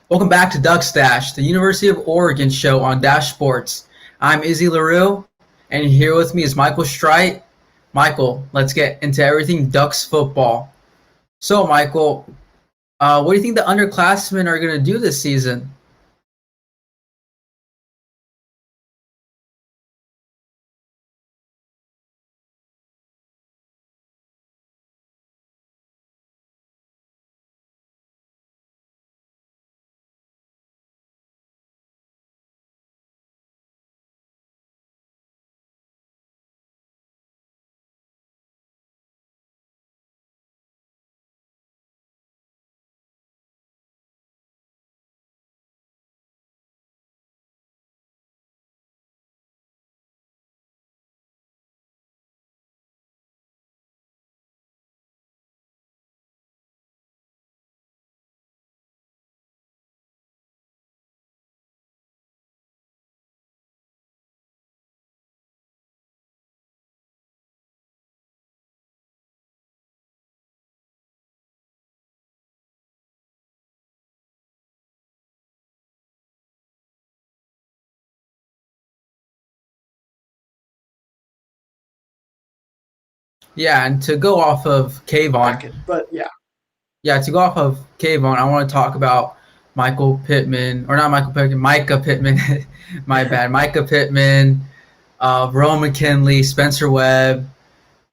Welcome back to Duck Stash, the University of Oregon show on Dash Sports. I'm Izzy LaRue, and here with me is Michael Strite. Michael, let's get into everything Ducks football. So, Michael, what do you think the underclassmen are going to do this season? Yeah, and to go off of Kayvon, Bracket. But yeah, to go off of Kayvon, I want to talk about Michael Pittman, or not Michael Pittman, Micah Pittman. My bad, Micah Pittman, Rowan McKinley, Spencer Webb,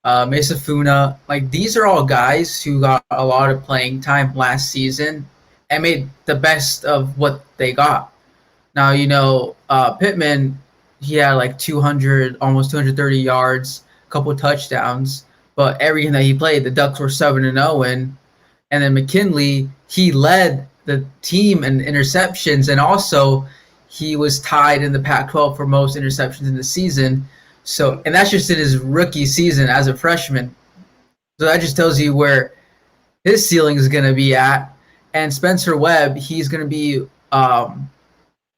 Mesa Funa, like these are all guys who got a lot of playing time last season and made the best of what they got. Now, Pittman, he had like 200, almost 230 yards, a couple touchdowns, but everything that he played, the Ducks were 7-0 in. And then McKinley, he led the team in interceptions, and also he was tied in the Pac-12 for most interceptions in the season. So, and that's just in his rookie season as a freshman. So that just tells you where his ceiling is going to be at. And Spencer Webb, he's going to be,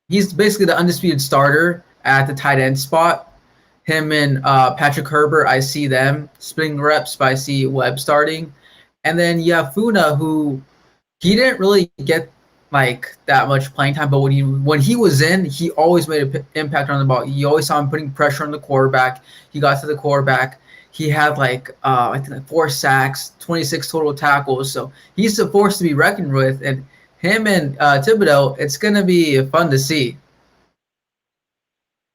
he's basically the undisputed starter at the tight end spot. Him and Patrick Herbert, I see them splitting reps, but I see Webb starting. And then you have Funa, who he didn't really get like that much playing time, but when he was in, he always made an impact on the ball. You always saw him putting pressure on the quarterback. He got to the quarterback. He had I think like 4 sacks, 26 total tackles. So he's a force to be reckoned with. And him and Thibodeau, it's gonna be fun to see.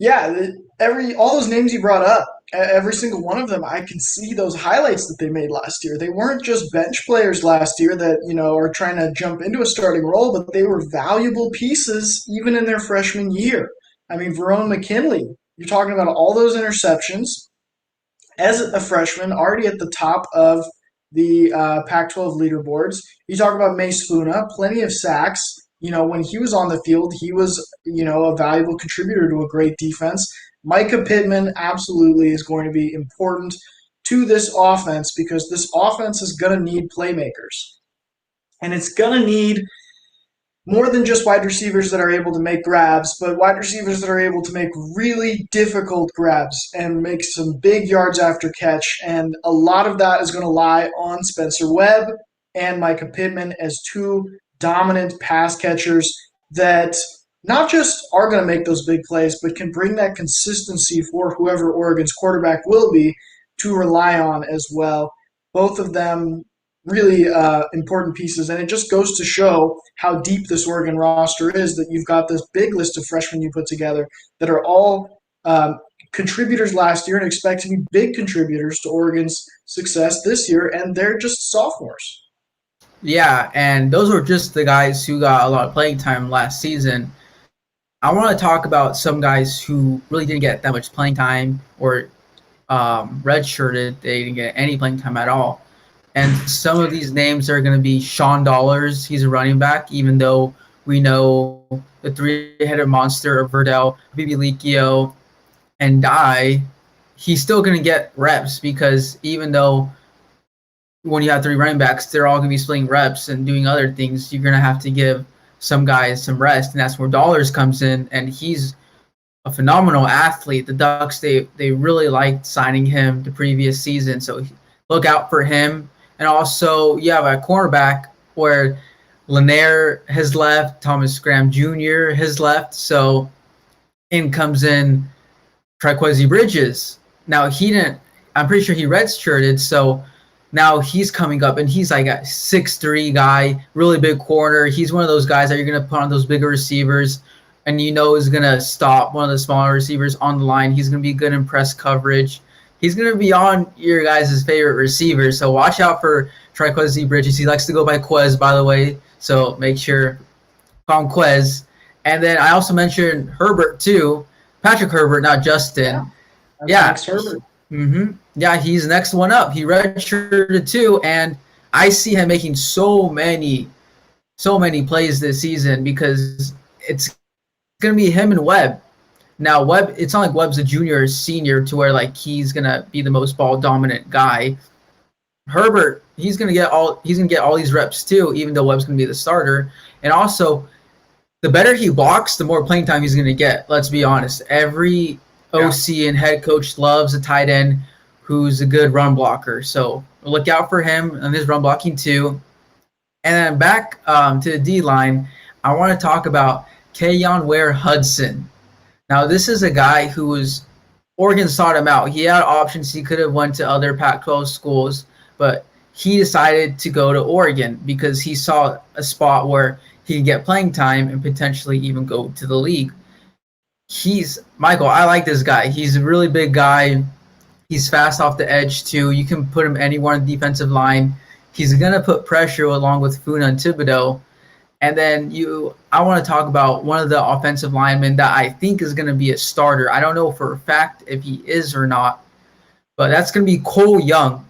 yeah. Every all those names you brought up, every single one of them, I can see those highlights that they made last year. They weren't just bench players last year that are trying to jump into a starting role, but they were valuable pieces even in their freshman year. I mean, Verone McKinley. You're talking about all those interceptions as a freshman, already at the top of the Pac-12 leaderboards. You talk about Mace Funa, plenty of sacks. When he was on the field, he was, a valuable contributor to a great defense. Micah Pittman absolutely is going to be important to this offense because this offense is going to need playmakers. And it's going to need more than just wide receivers that are able to make grabs, but wide receivers that are able to make really difficult grabs and make some big yards after catch. And a lot of that is going to lie on Spencer Webb and Micah Pittman as two dominant pass catchers that not just are going to make those big plays, but can bring that consistency for whoever Oregon's quarterback will be to rely on as well. Both of them really important pieces. And it just goes to show how deep this Oregon roster is that you've got this big list of freshmen you put together that are all contributors last year and expect to be big contributors to Oregon's success this year. And they're just sophomores. Yeah, and those were just the guys who got a lot of playing time last season. I want to talk about some guys who really didn't get that much playing time or redshirted. They didn't get any playing time at all. And some of these names are going to be Sean Dollars. He's a running back, even though we know the three-headed monster of Verdell, Bibilikio, and Dye. He's still going to get reps because even though when you have three running backs, they're all going to be splitting reps and doing other things, you're going to have to give some guys some rest. And that's where Dollars comes in, and he's a phenomenal athlete. The Ducks, they really liked signing him the previous season, so look out for him. And also, you have a cornerback where Lanier has left. Thomas Graham Jr. has left. So in comes in Triquezi Bridges. Now he didn't. I'm pretty sure he redshirted. So now he's coming up, and he's like a 6'3" guy, really big corner. He's one of those guys that you're gonna put on those bigger receivers, and you know is gonna stop one of the smaller receivers on the line. He's gonna be good in press coverage. He's gonna be on your guys' favorite receivers. So watch out for Triquezi Bridges. He likes to go by Quez, by the way. So make sure call him Quez. And then I also mentioned Herbert too, Patrick Herbert, not Yeah, Justin. that's Yeah. Max Herbert. Yeah, he's next one up. He redshirted too, and I see him making so many plays this season because it's gonna be him and Webb. Now Webb, it's not like Webb's a junior or senior to where like he's gonna be the most ball dominant guy. Herbert, he's gonna get all these reps too, even though Webb's gonna be the starter. And also, the better he blocks, the more playing time he's gonna get. Let's be honest. Every OC and head coach loves a tight end who's a good run blocker. So look out for him and his run blocking too. And then back to the D line, I want to talk about Keyon Ware Hudson. Now this is a guy who was Oregon sought him out. He had options. He could have went to other Pac-12 schools, but he decided to go to Oregon because he saw a spot where he could get playing time and potentially even go to the league. Michael, I like this guy. He's a really big guy. He's fast off the edge too. You can put him anywhere on the defensive line. He's gonna put pressure along with Funa and Thibodeau. And then I want to talk about one of the offensive linemen that I think is gonna be a starter. I don't know for a fact if he is or not, but that's gonna be Cole Young.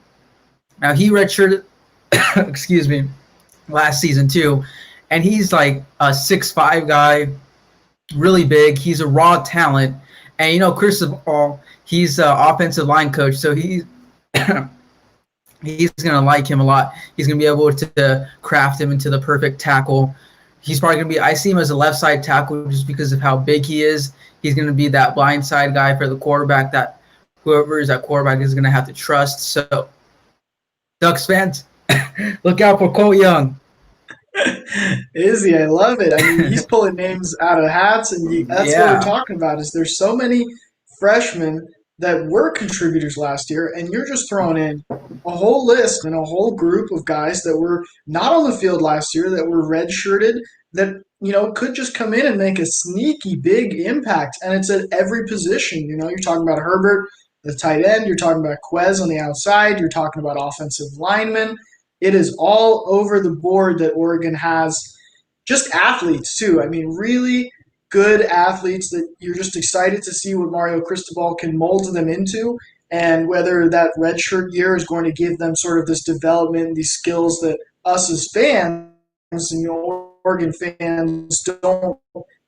Now he redshirted, excuse me, last season too, and he's like a 6'5" guy, really big. He's a raw talent, and Cristobal, he's an offensive line coach, so he's gonna like him a lot. He's gonna be able to craft him into the perfect tackle. He's probably gonna be. I see him as a left side tackle just because of how big he is. He's gonna be that blind side guy for the quarterback that whoever is that quarterback is gonna have to trust. So, Ducks fans, look out for Cole Young. Izzy, I love it. I mean, he's pulling names out of hats, and that's what we're Yeah, talking about. Is there's so many freshmen that were contributors last year, and you're just throwing in a whole list and a whole group of guys that were not on the field last year that were redshirted that could just come in and make a sneaky big impact, and it's at every position. You're talking about Herbert, the tight end. You're talking about Quez on the outside. You're talking about offensive linemen. It is all over the board that Oregon has just athletes too. I mean, really good athletes that you're just excited to see what Mario Cristobal can mold them into, and whether that redshirt year is going to give them sort of this development, these skills that us as fans and Oregon fans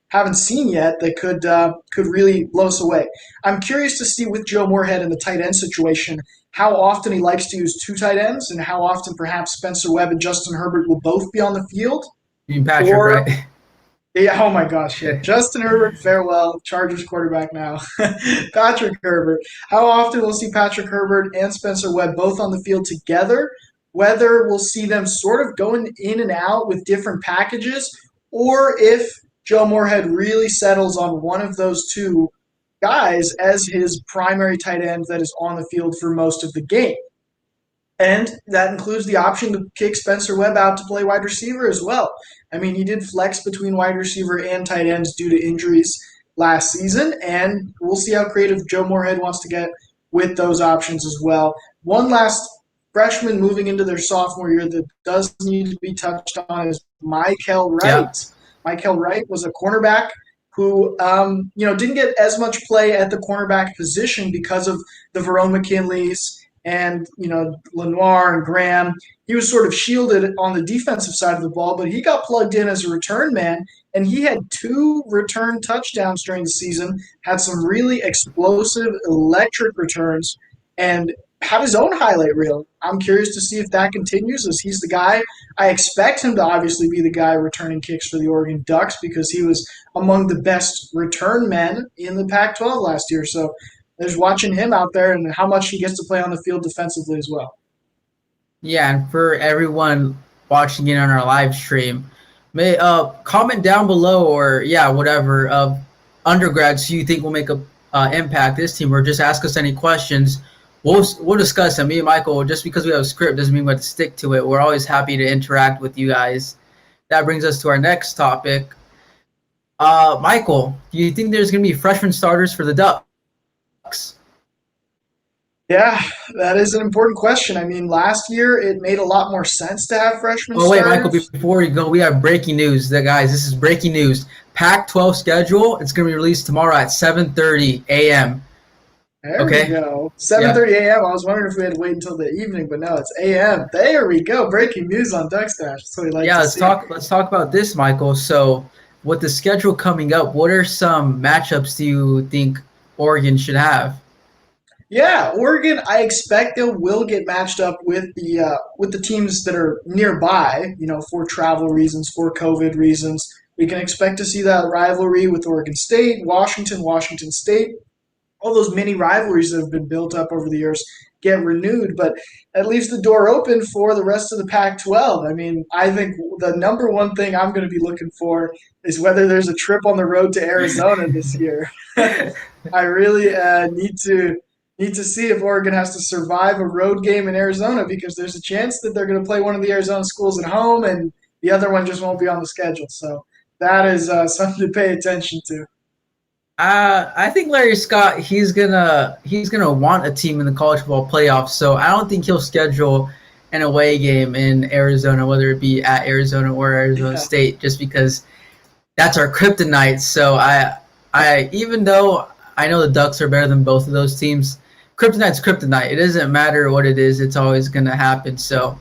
haven't seen yet that could really blow us away. I'm curious to see with Joe Moorhead in the tight end situation how often he likes to use two tight ends and how often perhaps Spencer Webb and Justin Herbert will both be on the field. you mean Patrick, Or right? yeah, oh my gosh, yeah. Justin Herbert, farewell, Chargers quarterback now. Patrick Herbert. How often we'll see Patrick Herbert and Spencer Webb both on the field together, whether we'll see them sort of going in and out with different packages, or if Joe Moorhead really settles on one of those two guys as his primary tight end that is on the field for most of the game. And that includes the option to kick Spencer Webb out to play wide receiver as well. I mean, he did flex between wide receiver and tight ends due to injuries last season, and we'll see how creative Joe Moorhead wants to get with those options as well. One last freshman moving into their sophomore year that does need to be touched on is Michael Yeah, Wright. Michael Wright was a cornerback who didn't get as much play at the cornerback position because of the Verone McKinleys and Lenoir and Graham. He was sort of shielded on the defensive side of the ball, but he got plugged in as a return man, and he had 2 return touchdowns during the season, had some really explosive, electric returns, and had his own highlight reel. I'm curious to see if that continues, as he's the guy. I expect him to obviously be the guy returning kicks for the Oregon Ducks because he was among the best return men in the Pac-12 last year. So there's watching him out there and how much he gets to play on the field defensively as well. yeah, and for everyone watching it on our live stream, May comment down below, or yeah, whatever, of undergrads who you think will make a impact this team, or just ask us any questions. We'll discuss them. Me and Michael, just because we have a script doesn't mean we have to stick to it. We're always happy to interact with you guys. That brings us to our next topic. Michael, do you think there's going to be freshman starters for the Ducks? Yeah, that is an important question. I mean, last year it made a lot more sense to have freshman Oh wait, Michael, starters. before we go, we have breaking news. Guys, this is breaking news. Pac-12 schedule. It's going to be released tomorrow at 7:30 a.m. There we Okay. go. Yeah. 7:30 a.m. I was wondering if we had to wait until the evening, but no, it's a.m. There we go. Breaking news on Ducks Dash. That's what we like Yeah, to let's see. talk. Let's talk about this, Michael. So, with the schedule coming up, what are some matchups do you think Oregon should have? Yeah, Oregon. I expect they will get matched up with the teams that are nearby. You know, for travel reasons, for COVID reasons. We can expect to see that rivalry with Oregon State, Washington State, all those mini rivalries that have been built up over the years get renewed, but it leaves the door open for the rest of the Pac 12. I mean, I think the number one thing I'm going to be looking for is whether there's a trip on the road to Arizona this year. I really need to see if Oregon has to survive a road game in Arizona because there's a chance that they're going to play one of the Arizona schools at home and the other one just won't be on the schedule. So that is something to pay attention to. I think Larry Scott he's gonna want a team in the college football playoffs. So I don't think he'll schedule an away game in Arizona, whether it be at Arizona or Arizona Yeah. State, just because that's our kryptonite. So I even though I know the Ducks are better than both of those teams, kryptonite's kryptonite. It doesn't matter what it is; it's always gonna happen. So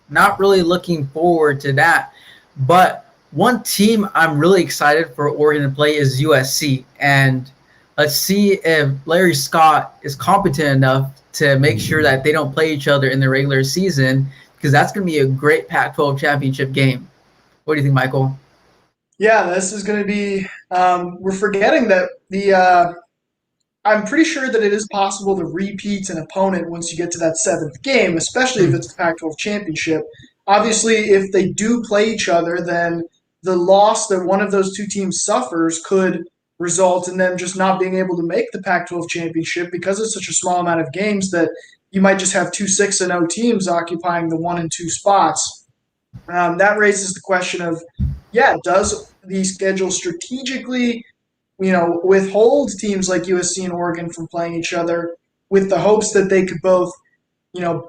not really looking forward to that. But one team I'm really excited for Oregon to play is USC. And let's see if Larry Scott is competent enough to make sure that they don't play each other in the regular season, because that's going to be a great Pac 12 championship game. What do you think, Michael? Yeah, this is going to be. We're forgetting that I'm pretty sure that it is possible to repeat an opponent once you get to that seventh game, especially if Hmm. it's the Pac-12 championship. Obviously, if they do play each other, then the loss that one of those two teams suffers could result in them just not being able to make the Pac-12 championship because it's such a small amount of games that you might just have two 6-0 teams occupying the 1 and 2 spots. That raises the question of, yeah, does the schedule strategically, withhold teams like USC and Oregon from playing each other with the hopes that they could both,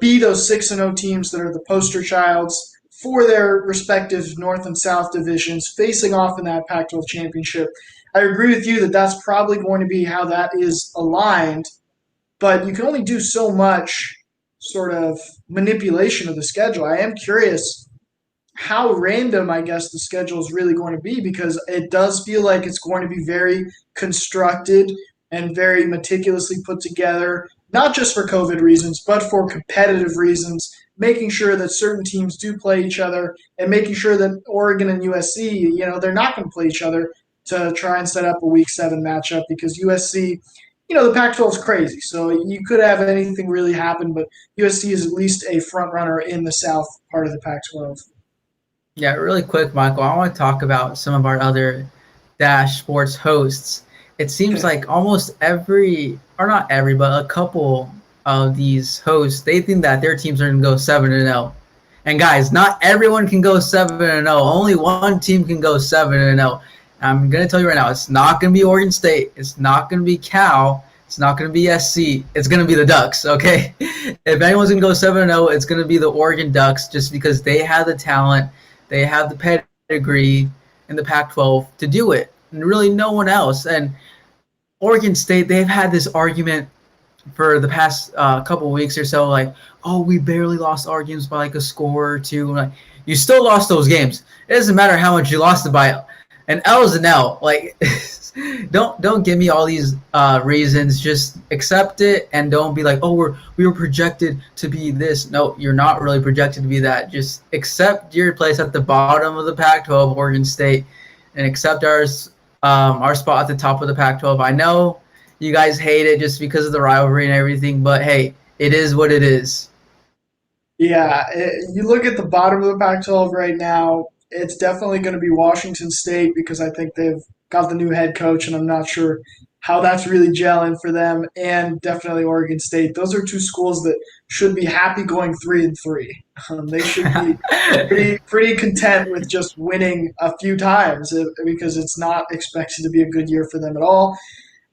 be those 6-0 teams that are the poster childs for their respective North and South divisions facing off in that Pac-12 championship. I agree with you that that's probably going to be how that is aligned, but you can only do so much sort of manipulation of the schedule. I am curious how random I guess the schedule is really going to be because it does feel like it's going to be very constructed and very meticulously put together, not just for COVID reasons, but for competitive reasons, making sure that certain teams do play each other and making sure that Oregon and USC, they're not going to play each other to try and set up a week 7 matchup because USC, the Pac 12 is crazy. So you could have anything really happen, but USC is at least a front runner in the South part of the Pac 12. Yeah, really quick, Michael. I want to talk about some of our other Dash Sports hosts. It seems like almost every, or not every, but a couple of these hosts, they think that their teams are going to go 7-0. And guys, not everyone can go 7-0. Only one team can go 7-0. I'm going to tell you right now, it's not going to be Oregon State. It's not going to be Cal. It's not going to be SC. It's going to be the Ducks, okay? If anyone's going to go 7-0, it's going to be the Oregon Ducks just because they have the talent, they have the pedigree in the Pac-12 to do it, and really no one else. And Oregon State, they've had this argument for the past couple of weeks or so, like, oh, we barely lost our games by like a score or two. Like, you still lost those games. It doesn't matter how much you lost it by. An L is an L. Like, don't give me all these reasons. Just accept it and don't be like, oh, we were projected to be this. No, you're not really projected to be that. Just accept your place at the bottom of the Pac-12, Oregon State, and accept our spot at the top of the Pac-12. I know you guys hate it just because of the rivalry and everything, but hey, it is what it is. Yeah, you look at the bottom of the Pac 12 right now, it's definitely going to be Washington State because I think they've got the new head coach, and I'm not sure how that's really gelling for them. And definitely Oregon State. Those are two schools that should be happy going 3-3. They should be pretty content with just winning a few times because it's not expected to be a good year for them at all.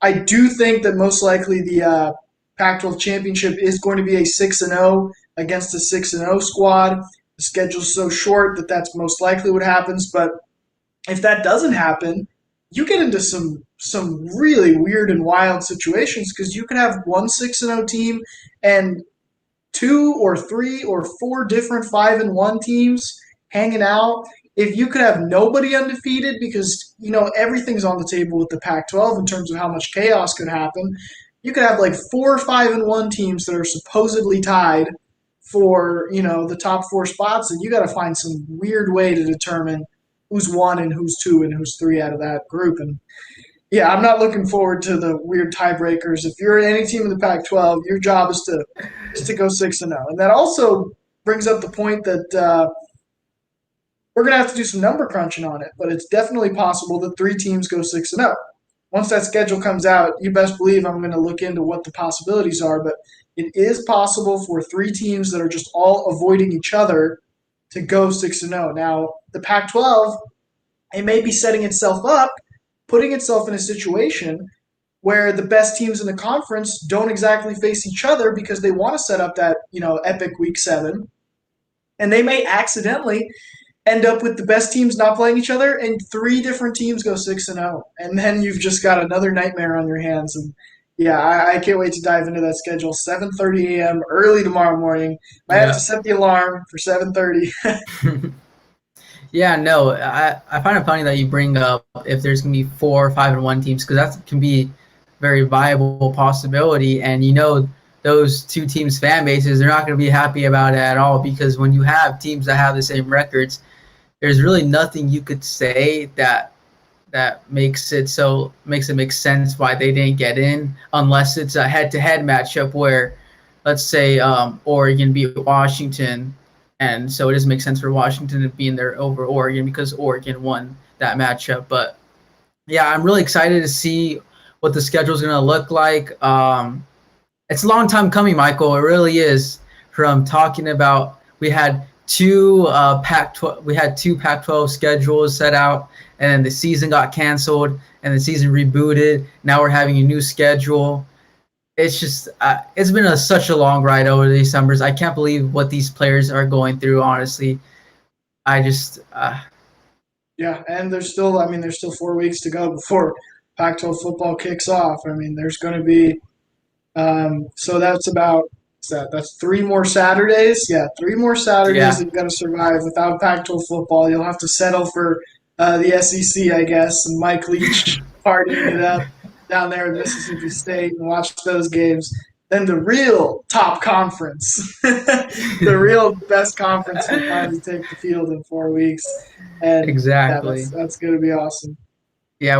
I do think that most likely the Pac-12 championship is going to be a 6-0 against a 6-0 squad. The schedule's so short that that's most likely what happens. But if that doesn't happen, you get into some really weird and wild situations because you could have one 6-0 team and two or three or four different 5-1 teams hanging out. If you could have nobody undefeated, because everything's on the table with the Pac-12 in terms of how much chaos could happen, you could have like 4 5-1 teams that are supposedly tied for the top four spots, and you got to find some weird way to determine who's one and who's two and who's three out of that group. And yeah, I'm not looking forward to the weird tiebreakers. If you're any team in the Pac-12, your job is to go 6-0, and that also brings up the point that we're going to have to do some number crunching on it. But it's definitely possible that three teams go 6-0. Once that schedule comes out, you best believe I'm going to look into what the possibilities are. But it is possible for three teams that are just all avoiding each other to go 6-0. Now, the Pac-12, it may be setting itself up, putting itself in a situation where the best teams in the conference don't exactly face each other because they want to set up that, epic week 7. And they may accidentally end up with the best teams not playing each other and three different teams go 6-0. And then you've just got another nightmare on your hands. And yeah, I can't wait to dive into that schedule. 7:30 a.m. early tomorrow morning. I have to set the alarm for 7:30. Yeah, no, I find it funny that you bring up if there's going to be 4 5-1 teams because that can be a very viable possibility. And those two teams' fan bases, they're not going to be happy about it at all because when you have teams that have the same records, there's really nothing you could say that makes it make sense why they didn't get in unless it's a head-to-head matchup where, let's say, Oregon beat Washington. And so it doesn't make sense for Washington to be in there over Oregon because Oregon won that matchup. But yeah, I'm really excited to see what the schedule is going to look like. It's a long time coming, Michael. It really is. From talking about, we had two Pac-12 schedules set out, and then the season got canceled, and the season rebooted. Now we're having a new schedule. It's just it's been such a long ride over these summers. I can't believe what these players are going through. Honestly, I just Yeah, and there's still 4 weeks to go before Pac-12 football kicks off. I mean, there's going to be so that's about that's three more Saturdays. Yeah, three more Saturdays yeah. that you've got to survive without Pac-12 football. You'll have to settle for the SEC, I guess, and Mike Leach partying it up down there in Mississippi State and watch those games. Then the real top conference, the real best conference will finally take the field in 4 weeks. And yeah, Exactly. that's going to be awesome. Yeah,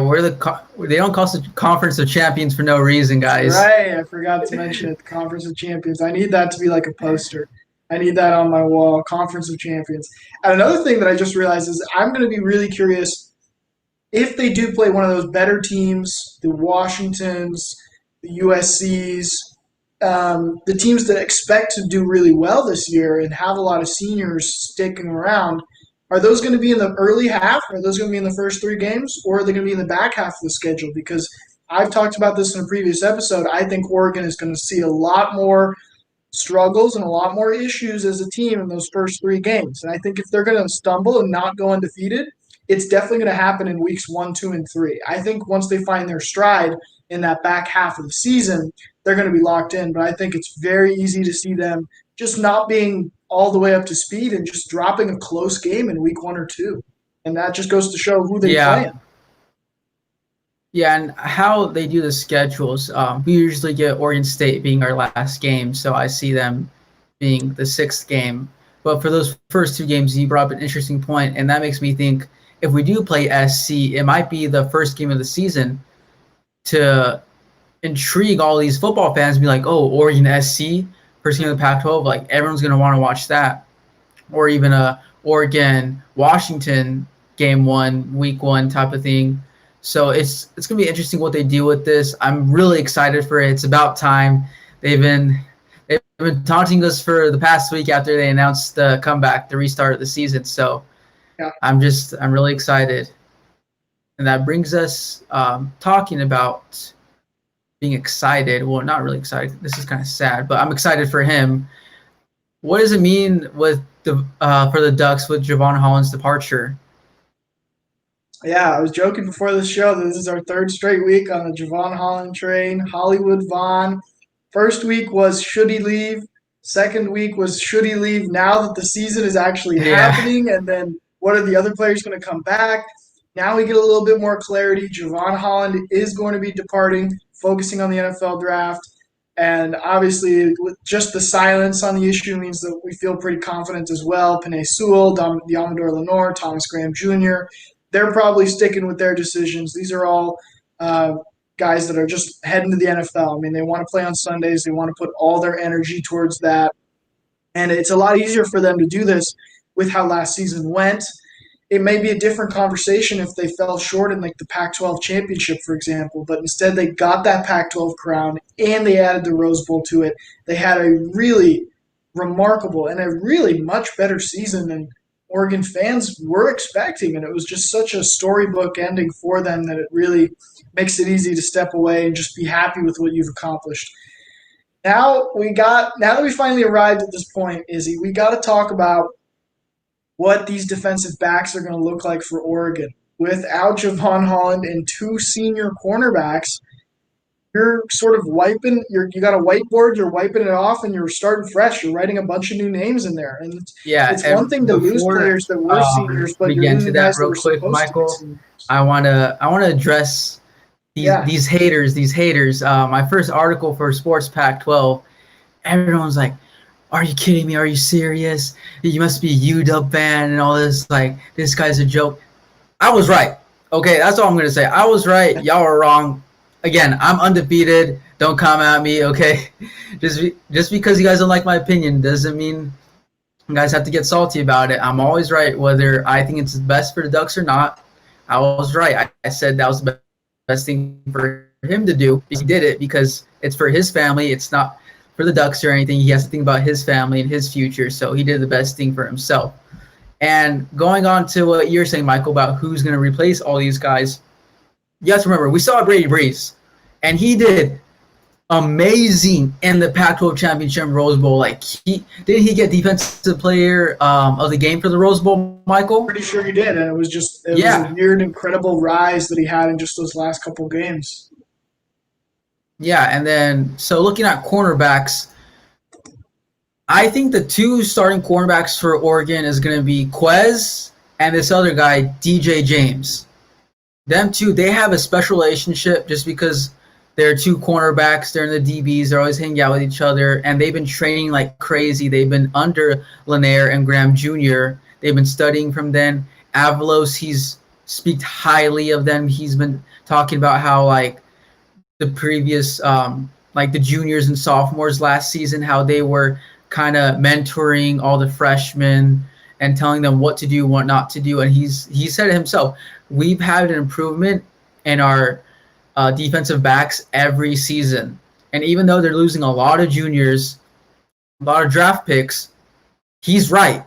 they don't call us the Conference of Champions for no reason, That's guys. right. I forgot to mention it. The Conference of Champions. I need that to be like a poster. I need that on my wall. Conference of Champions. And another thing that I just realized is I'm going to be really curious if they do play one of those better teams, the Washingtons, the USCs, the teams that expect to do really well this year and have a lot of seniors sticking around. Are those going to be in the early half? Are those going to be in the first three games? Or are they going to be in the back half of the schedule? Because I've talked about this in a previous episode. I think Oregon is going to see a lot more struggles and a lot more issues as a team in those first three games. And I think if they're going to stumble and not go undefeated, it's definitely going to happen in weeks 1, 2, and 3. I think once they find their stride in that back half of the season, they're going to be locked in. But I think it's very easy to see them just not being all the way up to speed and just dropping a close game in week 1 or 2. And that just goes to show who they play. Yeah, and how they do the schedules. We usually get Oregon State being our last game, so I see them being the 6th game. But for those first 2 games, you brought up an interesting point, and that makes me think if we do play SC, it might be the first game of the season to intrigue all these football fans and be like, oh, Oregon SC, first game of the Pac-12, like everyone's going to want to watch that. or even a Oregon Washington game one, week one type of thing. So it's gonna be interesting what they do with this. I'm really excited for it. It's about time. They've been taunting us for the past week after they announced the comeback, the restart of the season. So Yeah. I'm really excited, and that brings us talking about being excited. Well, not really excited. This is kind of sad, but I'm excited for him. What does it mean with the for the Ducks with Javon Holland's departure? Yeah, I was joking before the show that this is our third straight week on the Javon Holland train. Hollywood Vaughn. First week was should he leave? Second week was should he leave now that the season is actually Yeah, happening? And then what are the other players going to come back? Now we get a little bit more clarity. Javon Holland is going to be departing, focusing on the NFL draft. And obviously, with just the silence on the issue means that we feel pretty confident as well. Penei Sewell, Diamador Lenore, Thomas Graham Jr., they're probably sticking with their decisions. These are all guys that are just heading to the NFL. I mean, they want to play on Sundays. They want to put all their energy towards that. And it's a lot easier for them to do this with how last season went. It may be a different conversation if they fell short in like the Pac-12 championship, for example, but instead they got that Pac-12 crown and they added the Rose Bowl to it. They had a really remarkable and a really much better season than Oregon fans were expecting, and it was just such a storybook ending for them that it really makes it easy to step away and just be happy with what you've accomplished. Now that we finally arrived at this point, Izzy, we got to talk about what these defensive backs are going to look like for Oregon. Without Javon Holland and two senior cornerbacks, you're sort of you got a whiteboard, you're wiping it off, and you're starting fresh. You're writing a bunch of new names in there. And yeah. it's one And thing to lose before players that were seniors, but we you're get into losing that guys that real were quick, supposed to be Michael, seniors. I wanna address these Yeah. these haters. These haters. My first article for Sports Pac-12. Everyone's like, "Are you kidding me? Are you serious? You must be a UW fan and all this. Like, this guy's a joke." I was right. Okay, that's all I'm gonna say. I was right. Y'all are wrong. Again, I'm undefeated. Don't come at me. Okay, just because you guys don't like my opinion doesn't mean you guys have to get salty about it. I'm always right, whether I think it's best for the Ducks or not. I was right. I said that was the best thing for him to do. He did it because it's for his family. It's not for the Ducks or anything. He has to think about his family and his future. So he did the best thing for himself. And going on to what you're saying, Michael, about who's going to replace all these guys, you have to remember, we saw Brady Breeze, and he did amazing in the Pac-12 championship Rose Bowl. Like, didn't he get defensive player of the game for the Rose Bowl, Michael? Pretty sure he did, and it was a Yeah, weird, incredible rise that he had in just those last couple of games. yeah. And then, so looking at cornerbacks, I think the two starting cornerbacks for Oregon is going to be Quez and this other guy, DJ James. Them two, they have a special relationship just because they're two cornerbacks. They're in the DBs. They're always hanging out with each other, and they've been training like crazy. They've been under Lanier and Graham Jr. They've been studying from them. Avalos, he's speaked highly of them. He's been talking about how like the previous like the juniors and sophomores last season, how they were kind of mentoring all the freshmen and telling them what to do, what not to do. And he said it himself. We've had an improvement in our defensive backs every season. And even though they're losing a lot of juniors, a lot of draft picks, he's right.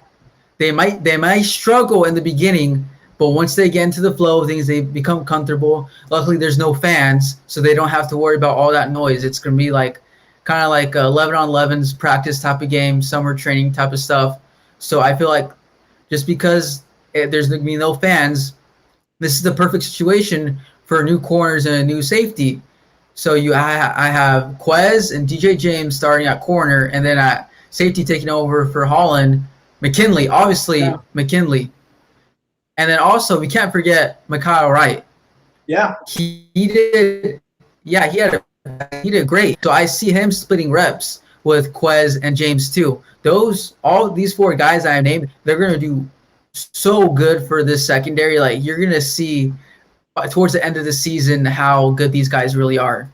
They might struggle in the beginning, but once they get into the flow of things, they become comfortable. Luckily, there's no fans, so they don't have to worry about all that noise. It's gonna be like kind of like 11 on 11s practice type of game, summer training type of stuff. So I feel like just because there's gonna be no fans, this is the perfect situation for new corners and a new safety. So I have Quez and DJ James starting at corner, and then at safety taking over for Holland, McKinley, obviously Yeah. McKinley, and then also we can't forget Micaiah Wright. Yeah. He did, yeah, he did great. So I see him splitting reps with Quez and James too. All these four guys I named, they're gonna do so good for this secondary. Like you're gonna see towards the end of the season how good these guys really are.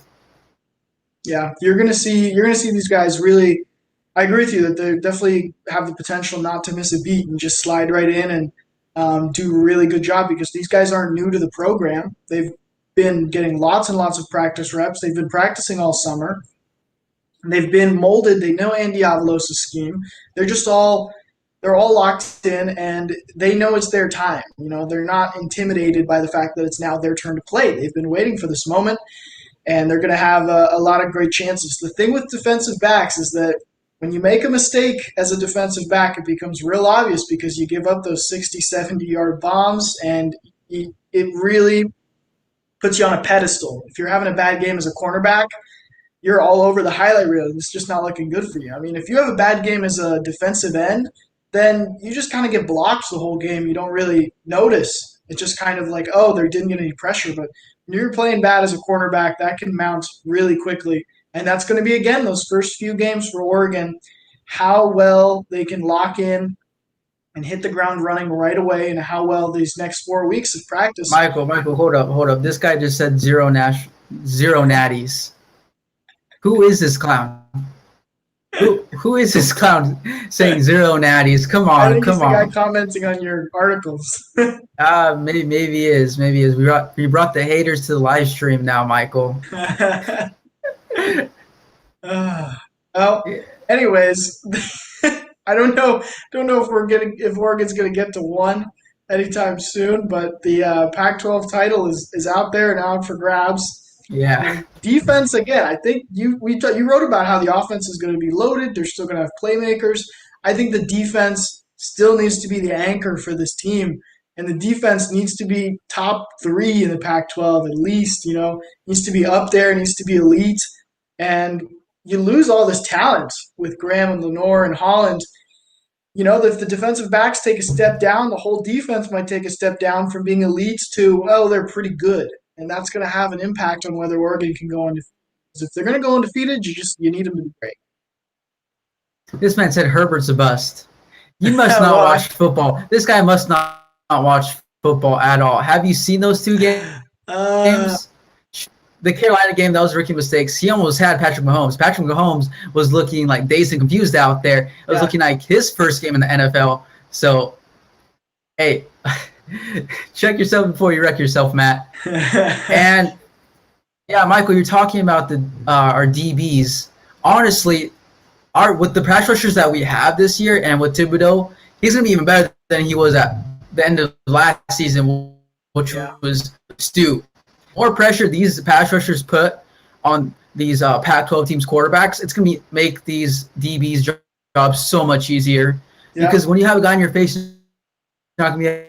Yeah, you're gonna see these guys really I agree with you that they definitely have the potential not to miss a beat and just slide right in and do a really good job because these guys aren't new to the program. They've been getting lots and lots of practice reps. They've been practicing all summer. They've been molded. They know Andy Avalos' scheme. They're just all they're all locked in and they know it's their time. You know, they're not intimidated by the fact that it's now their turn to play. They've been waiting for this moment and they're going to have a lot of great chances. The thing with defensive backs is that when you make a mistake as a defensive back, it becomes real obvious because you give up those 60, 70-yard bombs and it really puts you on a pedestal. If you're having a bad game as a cornerback, you're all over the highlight reel. It's just not looking good for you. I mean, if you have a bad game as a defensive end, then you just kind of get blocked the whole game. You don't really notice. It's just kind of like, oh, they didn't get any pressure. But when you're playing bad as a cornerback, that can mount really quickly. And that's going to be, again, those first few games for Oregon, how well they can lock in and hit the ground running right away, and how well these next 4 weeks of practice. Michael, hold up. This guy just said zero natties. Who is this clown? Who is this clown saying zero natties? Come I on, think it's come the guy on. commenting on your articles. Maybe he is. We brought the haters to the live stream now, Michael. Well, anyways, I don't know if Oregon's gonna get to one anytime soon, but the Pac-12 title is out there now up for grabs. Yeah. And defense again, I think you wrote about how the offense is going to be loaded. They're still going to have playmakers. I think the defense still needs to be the anchor for this team, and the defense needs to be top three in the Pac-12 at least. You know, needs to be up there, needs to be elite, and you lose all this talent with Graham and Lenore and Holland. You know, if the defensive backs take a step down, the whole defense might take a step down from being elite to, well, they're pretty good. And that's going to have an impact on whether Oregon can go undefeated. If they're going to go undefeated, you need them to be great. This man said Herbert's a bust. You must not Well, watch football. This guy must not watch football at all. Have you seen those two uh, games? The Carolina game, that was rookie mistakes. He almost had Patrick Mahomes. Patrick Mahomes was looking like dazed and confused out there. It was looking like his first game in the NFL. So, hey, check yourself before you wreck yourself, Matt. And yeah, Michael, you're talking about the our DBs. Honestly, with the pass rushers that we have this year, and with Thibodeau, he's gonna be even better than he was at the end of last season, which was Stu. More pressure these pass rushers put on these Pac-12 teams' quarterbacks, it's gonna make these DBs' jobs so much easier. Because when you have a guy in your face, you're not gonna be able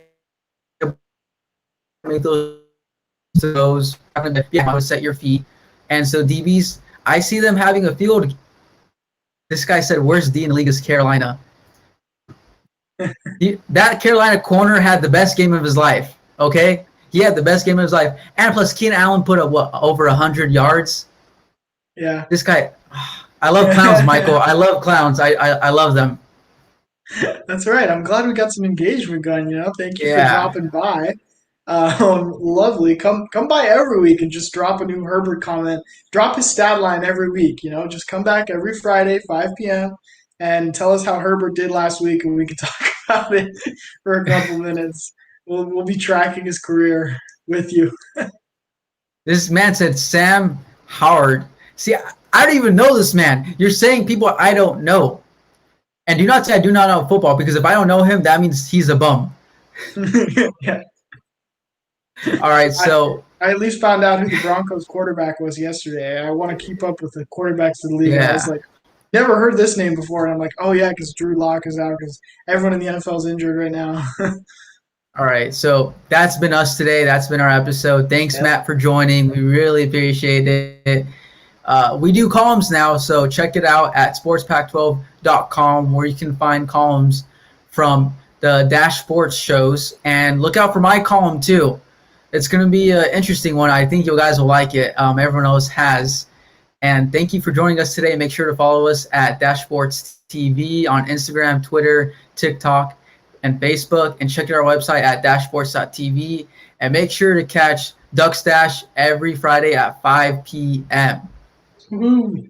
to make those. How to set your feet, and so DBs, I see them having a field. This guy said, "Where's D in the league is Carolina?" That Carolina corner had the best game of his life. Okay. He had the best game of his life. And plus, Keenan Allen put up, over 100 yards? Yeah. This guy, I love clowns, Michael. I love clowns. I love them. That's right. I'm glad we got some engagement going, Thank you for dropping by. Lovely. Come by every week and just drop a new Herbert comment. Drop his stat line every week, Just come back every Friday, 5 p.m., and tell us how Herbert did last week, and we can talk about it for a couple minutes. We'll be tracking his career with you. This man said Sam Howard. See, I don't even know this man. You're saying people I don't know. And do not say I do not know football, because if I don't know him, that means he's a bum. Yeah. All right, so I at least found out who the Broncos quarterback was yesterday. I want to keep up with the quarterbacks of the league. I was like, never heard this name before, and I'm like, oh yeah, because Drew Lock is out because everyone in the NFL is injured right now. All right, so that's been us today. That's been our episode. Thanks, Matt, for joining. We really appreciate it. We do columns now, so check it out at sportspac12.com, where you can find columns from the Dash Sports shows. And look out for my column, too. It's going to be an interesting one. I think you guys will like it. Everyone else has. And thank you for joining us today. Make sure to follow us at Dash Sports TV on Instagram, Twitter, TikTok, and Facebook, and check out our website at dashsports.tv, and make sure to catch Duck Stash every Friday at 5 p.m. Woo-hoo.